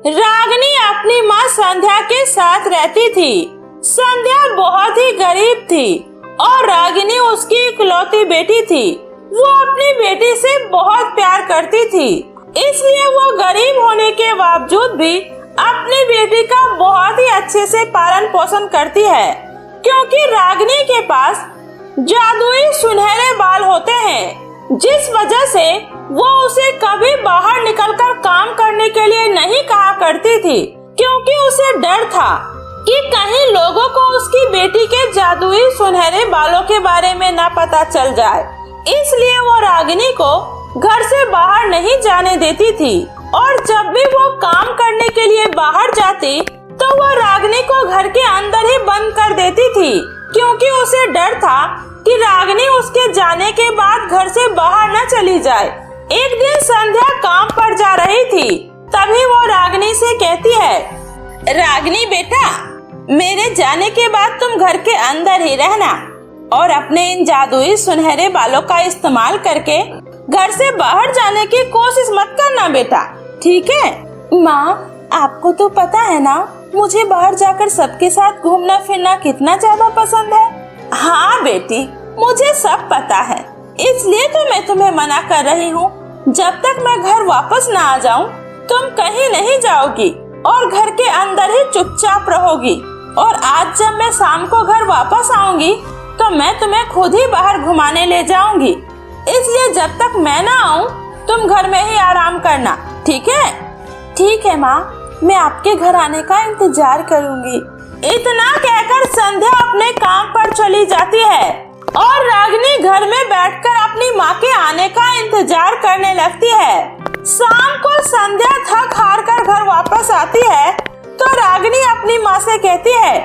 रागिनी अपनी माँ संध्या के साथ रहती थी। संध्या बहुत ही गरीब थी और रागिनी उसकी इकलौती बेटी थी। वो अपनी बेटी से बहुत प्यार करती थी, इसलिए वो गरीब होने के बावजूद भी अपनी बेटी का बहुत ही अच्छे से पालन पोषण करती है, क्योंकि रागिनी के पास जादुई सुनहरे बाल होते हैं, जिस वजह से वो उसे कभी बाहर निकलकर काम करने के लिए नहीं कहा करती थी, क्योंकि उसे डर था कि कहीं लोगों को उसकी बेटी के जादुई सुनहरे बालों के बारे में न पता चल जाए। इसलिए वो रागिनी को घर से बाहर नहीं जाने देती थी और जब भी वो काम करने के लिए बाहर जाती तो वो रागिनी को घर के अंदर ही बंद कर देती थी, क्योंकि उसे डर था कि रागिनी उसके जाने के बाद घर से बाहर न चली जाए। एक दिन संध्या काम पर जा रही थी, तभी वो रागिनी से कहती है, रागिनी बेटा, मेरे जाने के बाद तुम घर के अंदर ही रहना और अपने इन जादुई सुनहरे बालों का इस्तेमाल करके घर से बाहर जाने की कोशिश मत करना बेटा, ठीक है? माँ, आपको तो पता है ना, मुझे बाहर जाकर सबके साथ घूमना फिरना कितना ज्यादा पसंद है। हाँ बेटी, मुझे सब पता है, इसलिए तो मैं तुम्हें मना कर रही हूँ। जब तक मैं घर वापस न आ जाऊँ तुम कहीं नहीं जाओगी और घर के अंदर ही चुपचाप रहोगी। और आज जब मैं शाम को घर वापस आऊंगी तो मैं तुम्हें खुद ही बाहर घुमाने ले जाऊंगी, इसलिए जब तक मैं ना आऊं तुम घर में ही आराम करना, ठीक है? ठीक है माँ, मैं आपके घर आने का इंतजार करूंगी। इतना कहकर संध्या अपने काम पर चली जाती है और रागिनी घर में बैठकर अपनी माँ के आने का इंतजार करने लगती है। शाम को संध्या थक हार कर घर वापस आती है तो रागिनी अपनी माँ से कहती है,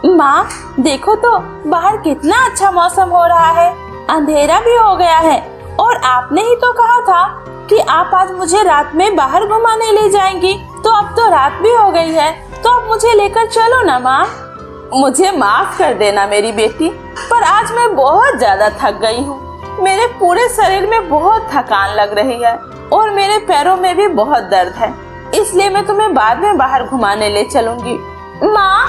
माँ देखो तो बाहर कितना अच्छा मौसम हो रहा है, अंधेरा भी हो गया है और आपने ही तो कहा था कि आप आज मुझे रात में बाहर घुमाने ले जाएंगी, तो अब तो रात भी हो गई है, तो अब मुझे लेकर चलो ना माँ। मुझे माफ कर देना मेरी बेटी, पर आज मैं बहुत ज्यादा थक गई हूँ। मेरे पूरे शरीर में बहुत थकान लग रही है और मेरे पैरों में भी बहुत दर्द है, इसलिए मैं तुम्हें बाद में बाहर घुमाने ले चलूंगी। माँ,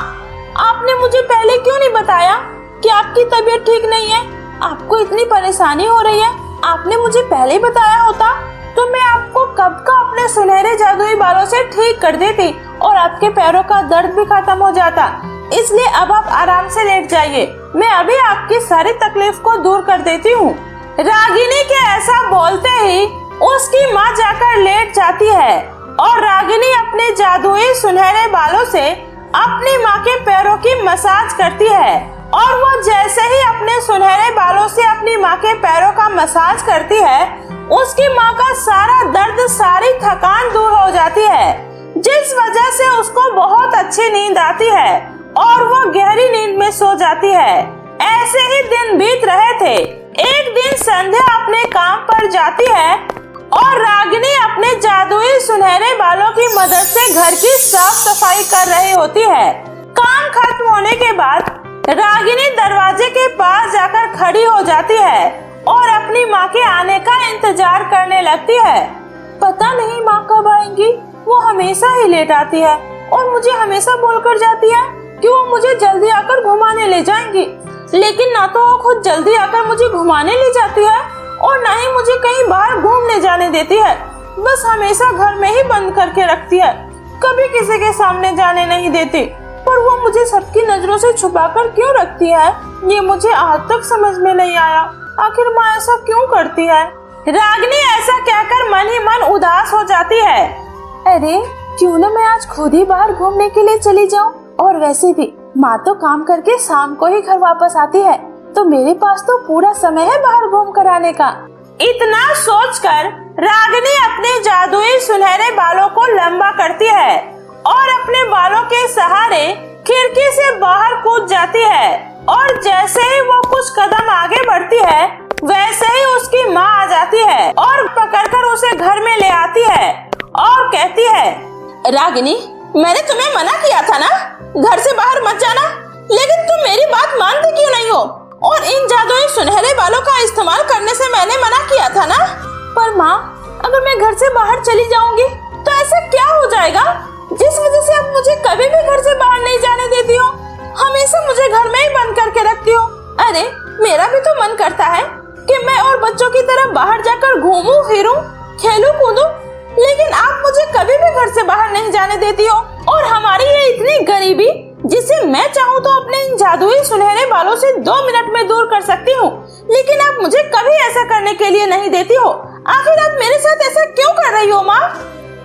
आपने मुझे पहले क्यों नहीं बताया कि आपकी तबीयत ठीक नहीं है, आपको इतनी परेशानी हो रही है? आपने मुझे पहले ही बताया होता तो मैं आपको कब का अपने सुनहरे जादुई बालों से ठीक कर देती और आपके पैरों का दर्द भी खत्म हो जाता। इसलिए अब आप आराम से लेट जाइए, मैं अभी आपकी सारी तकलीफ को दूर कर देती हूँ। रागिनी के ऐसा बोलते ही उसकी माँ जाकर लेट जाती है और रागिनी अपने जादुई सुनहरे बालों से अपनी माँ के पैरों की मसाज करती है और वो जैसे ही अपने सुनहरे बालों से अपनी माँ के पैरों का मसाज करती है, उसकी माँ का सारा दर्द, सारी थकान दूर हो जाती है, जिस वजह से उसको बहुत अच्छी नींद आती है और वो गहरी नींद में सो जाती है। ऐसे ही दिन बीत रहे थे। एक दिन संध्या अपने काम पर जाती है और रागिनी अपने जादुई सुनहरे बालों की मदद से घर की साफ सफाई कर रही होती है। काम खत्म होने के बाद रागिनी दरवाजे के पास जाकर खड़ी हो जाती है और अपनी माँ के आने का इंतजार करने लगती है। पता नहीं माँ कब आएंगी, वो हमेशा ही लेट आती है और मुझे हमेशा बोलकर जाती है कि वो मुझे जल्दी आकर घुमाने ले जाएंगी, लेकिन ना तो वो खुद जल्दी आकर मुझे घुमाने ले जाती है और ना ही मुझे कहीं बाहर घूमने जाने देती है। बस हमेशा घर में ही बंद करके रखती है, कभी किसी के सामने जाने नहीं देती। पर वो मुझे सबकी नजरों से छुपाकर क्यों रखती है, ये मुझे आज तक समझ में नहीं आया। आखिर माँ ऐसा क्यों करती है? रागिनी ऐसा कहकर मन ही मन उदास हो जाती है। अरे क्यों न मैं आज खुद ही बाहर घूमने के लिए चली जाऊं, और वैसे भी माँ तो काम करके शाम को ही घर वापस आती है, तो मेरे पास तो पूरा समय है बाहर घूम कर आने का। इतना सोचकर रागिनी अपने जादुई सुनहरे बालों को लंबा करती है और अपने बालों के सहारे खिड़की से बाहर कूद जाती है और जैसे ही वो कुछ कदम आगे बढ़ती है, वैसे ही उसकी माँ आ जाती है और पकड़कर उसे घर में ले आती है और कहती है, रागिनी, मैंने तुम्हें मना किया था ना घर से बाहर मत जाना, लेकिन तुम मेरी बात मानती क्यों नहीं हो? और इन जादुई सुनहरे बालों का इस्तेमाल करने से मैंने मना किया था ना। पर माँ, अगर मैं घर से बाहर चली जाऊंगी तो ऐसा क्या हो जाएगा बाहर नहीं जाने देती हो। और हमारी ये इतनी गरीबी, जिसे मैं चाहूँ तो अपने इन जादुई सुनहरे बालों से 2 मिनट में दूर कर सकती हूँ, लेकिन आप मुझे कभी ऐसा करने के लिए नहीं देती हो। आखिर आप मेरे साथ ऐसा क्यों कर रही हो माँ?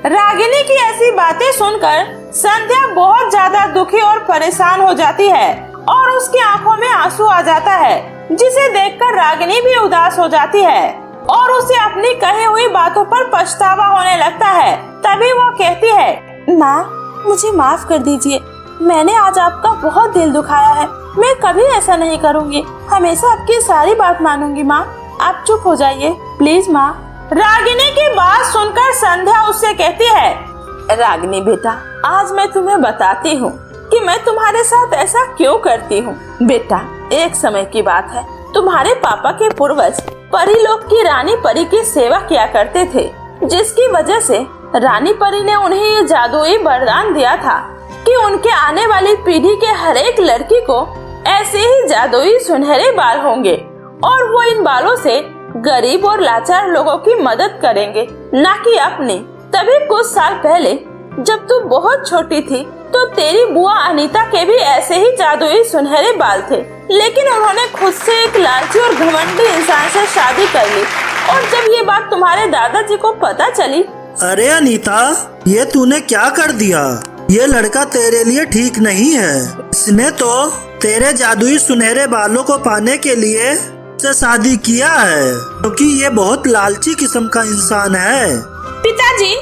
रागिनी की ऐसी बातें सुनकर संध्या बहुत ज्यादा दुखी और परेशान हो जाती है और उसकी आंखों में आंसू आ जाता है, जिसे देखकर रागिनी भी उदास हो जाती है और उसे अपनी कही हुई बातों पर पछतावा होने लगता है। तभी वो कहती है, माँ मुझे माफ कर दीजिए, मैंने आज आपका बहुत दिल दुखाया है। मैं कभी ऐसा नहीं करूँगी, हमेशा आपकी सारी बात मानूंगी। माँ आप चुप हो जाइए प्लीज माँ। रागिनी की बात सुनकर संध्या उससे कहती है, रागिनी बेटा, आज मैं तुम्हें बताती हूँ कि मैं तुम्हारे साथ ऐसा क्यों करती हूँ। बेटा, एक समय की बात है, तुम्हारे पापा के पूर्वज परीलोक की रानी परी की सेवा किया करते थे, जिसकी वजह से रानी परी ने उन्हें ये जादुई वरदान दिया था कि उनके आने वाली पीढ़ी के हर एक लड़की को ऐसे ही जादुई सुनहरे बाल होंगे और वो इन बालों से गरीब और लाचार लोगों की मदद करेंगे, न कि अपनी। तभी कुछ साल पहले जब तू बहुत छोटी थी तो तेरी बुआ अनीता के भी ऐसे ही जादुई सुनहरे बाल थे, लेकिन उन्होंने खुद से एक लालची और घमंडी इंसान से शादी कर ली। और जब ये बात तुम्हारे दादाजी को पता चली। अरे अनीता, ये तूने क्या कर दिया? ये लड़का तेरे लिए ठीक नहीं है। इसने तो तेरे जादुई सुनहरे बालों को पाने के लिए से शादी किया है, क्योंकि ये बहुत लालची किस्म का इंसान है। पिताजी,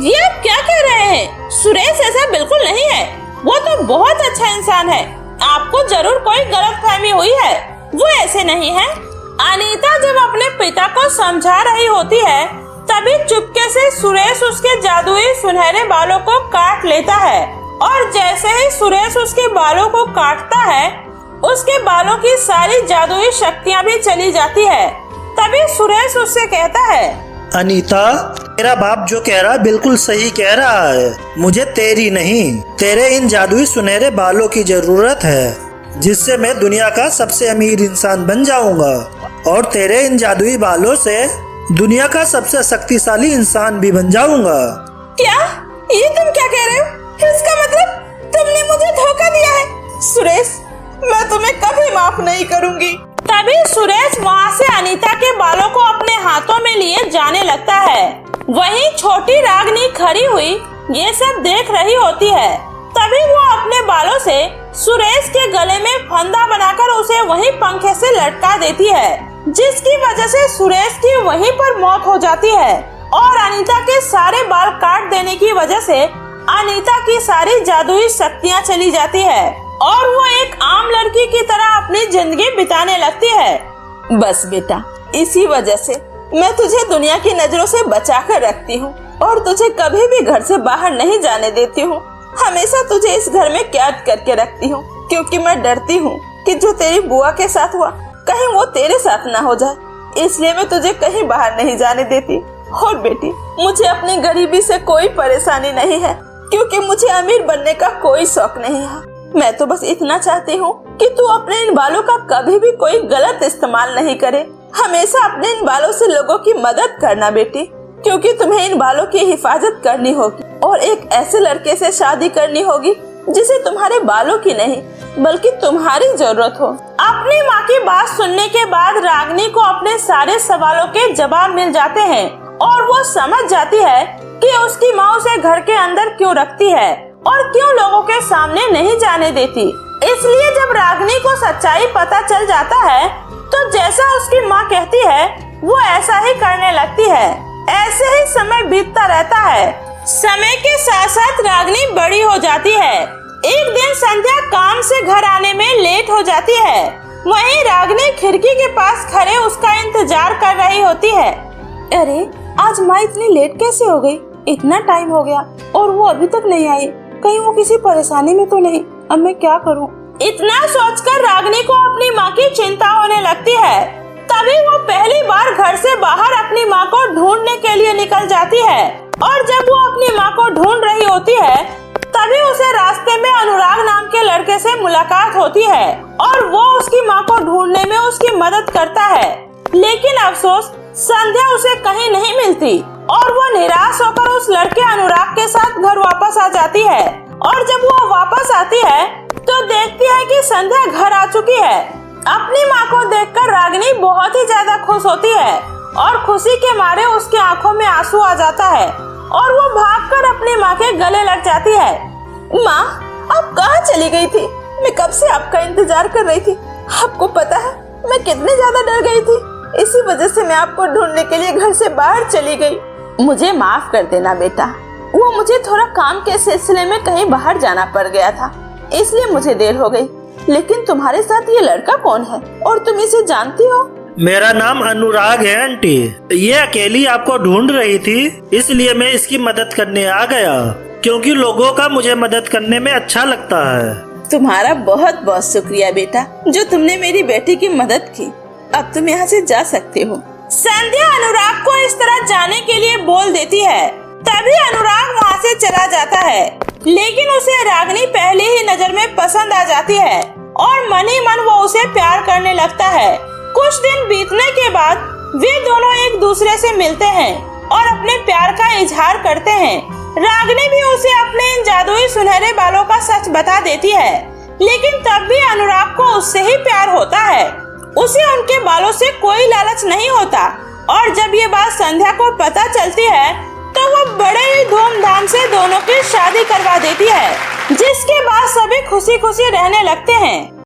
ये आप क्या कह रहे हैं? सुरेश ऐसा बिल्कुल नहीं है, वो तो बहुत अच्छा इंसान है। आपको जरूर कोई गलतफहमी हुई है, वो ऐसे नहीं है। अनीता जब अपने पिता को समझा रही होती है, तभी चुपके से सुरेश उसके जादुई सुनहरे बालों को काट लेता है और जैसे ही सुरेश उसके बालों को काटता है, उसके बालों की सारी जादुई शक्तियाँ भी चली जाती है। तभी सुरेश उससे कहता है, अनीता, तेरा बाप जो कह रहा है बिल्कुल सही कह रहा है। मुझे तेरी नहीं, तेरे इन जादुई सुनहरे बालों की जरूरत है, जिससे मैं दुनिया का सबसे अमीर इंसान बन जाऊंगा और तेरे इन जादुई बालों से दुनिया का सबसे शक्तिशाली इंसान भी बन जाऊंगा। क्या? ये तुम क्या कह रहे हो? इसका मतलब तुमने मुझे धोखा दिया है। सुरेश, मैं तुम्हें कभी माफ नहीं करूंगी। तभी सुरेश वहाँ से अनीता के बालों को अपने हाथों में लिए जाने लगता है। वहीं छोटी रागिनी खड़ी हुई ये सब देख रही होती है। तभी वो अपने बालों से सुरेश के गले में फंदा बनाकर उसे वहीं पंखे से लटका देती है, जिसकी वजह से सुरेश की वहीं पर मौत हो जाती है। और अनीता के सारे बाल काट देने की वजह से अनीता की सारी जादुई शक्तियाँ चली जाती है और वो एक आम लड़की की तरह अपनी जिंदगी बिताने लगती है। बस बेटा, इसी वजह से मैं तुझे दुनिया की नजरों से बचा कर रखती हूँ और तुझे कभी भी घर से बाहर नहीं जाने देती हूँ। हमेशा तुझे इस घर में कैद करके रखती हूँ, क्योंकि मैं डरती हूँ कि जो तेरी बुआ के साथ हुआ कहीं वो तेरे साथ ना हो जाए। इसलिए मैं तुझे कहीं बाहर नहीं जाने देती। और बेटी, मुझे अपनी गरीबी से कोई परेशानी नहीं है, क्योंकि मुझे अमीर बनने का कोई शौक नहीं है। मैं तो बस इतना चाहती हूँ कि तू अपने इन बालों का कभी भी कोई गलत इस्तेमाल नहीं करे। हमेशा अपने इन बालों से लोगों की मदद करना बेटी, क्योंकि तुम्हें इन बालों की हिफाजत करनी होगी और एक ऐसे लड़के से शादी करनी होगी जिसे तुम्हारे बालों की नहीं बल्कि तुम्हारी जरूरत हो। अपनी माँ की बात सुनने के बाद रागिनी को अपने सारे सवालों के जवाब मिल जाते हैं और वो समझ जाती है कि उसकी माँ उसे घर के अंदर क्यों रखती है और क्यों लोगों के सामने नहीं जाने देती। इसलिए जब रागिनी को सच्चाई पता चल जाता है तो जैसा उसकी माँ कहती है वो ऐसा ही करने लगती है। ऐसे ही समय बीतता रहता है। समय के साथ साथ रागिनी बड़ी हो जाती है। एक दिन संध्या काम से घर आने में लेट हो जाती है। वहीं रागिनी खिड़की के पास खड़े उसका इंतजार कर रही होती है। अरे, आज माँ इतनी लेट कैसे हो गई? इतना टाइम हो गया और वो अभी तक नहीं आई। कहीं वो किसी परेशानी में तो नहीं? अब मैं क्या करूं? इतना सोचकर रागिनी को अपनी माँ की चिंता होने लगती है। तभी वो पहली बार घर से बाहर अपनी माँ को ढूंढने के लिए निकल जाती है और जब वो अपनी माँ को ढूंढ रही होती है तभी उसे रास्ते में अनुराग नाम के लड़के से मुलाकात होती है और वो उसकी माँ को ढूंढने में उसकी मदद करता है। लेकिन अफसोस, संध्या उसे कहीं नहीं मिलती और वो निराश होकर उस उस लड़के अनुराग के साथ घर वापस आ जाती है और जब वो वापस आती है तो देखती है कि संध्या घर आ चुकी है। अपनी माँ को देखकर रागिनी बहुत ही ज्यादा खुश होती है और खुशी के मारे उसके आंखों में आंसू आ जाता है और वो भागकर अपनी माँ के गले लग जाती है। माँ, आप कहाँ चली गई थी? मैं कब से आपका इंतजार कर रही थी। आपको पता है मैं कितनी ज्यादा डर गई थी, इसी वजह से मैं आपको ढूंढने के लिए घर से बाहर चली गई। मुझे माफ कर देना बेटा, वो मुझे थोड़ा काम के सिलसिले में कहीं बाहर जाना पड़ गया था, इसलिए मुझे देर हो गई। लेकिन तुम्हारे साथ ये लड़का कौन है और तुम इसे जानती हो? मेरा नाम अनुराग है आंटी। ये अकेली आपको ढूंढ रही थी, इसलिए मैं इसकी मदद करने आ गया, क्योंकि लोगों का मुझे मदद करने में अच्छा लगता है। तुम्हारा बहुत बहुत शुक्रिया बेटा, जो तुमने मेरी बेटी की मदद की। अब तुम यहाँ से जा सकते हो। संध्या अनुराग को इस तरह जाने के लिए बोल देती है। तभी अनुराग वहाँ से चला जाता है, लेकिन उसे रागिनी पहले ही नजर में पसंद आ जाती है और मन ही मन वो उसे प्यार करने लगता है। कुछ दिन बीतने के बाद वे दोनों एक दूसरे से मिलते हैं और अपने प्यार का इजहार करते हैं। रागिनी भी उसे अपने इन जादुई सुनहरे बालों का सच बता देती है, लेकिन तब भी अनुराग को उससे ही प्यार होता है। उसे उनके बालों से कोई लालच नहीं होता और जब ये बात संध्या को पता चलती है तो वो बड़े ही धूमधाम से दोनों की शादी करवा देती है, जिसके बाद सभी खुशी खुशी रहने लगते हैं।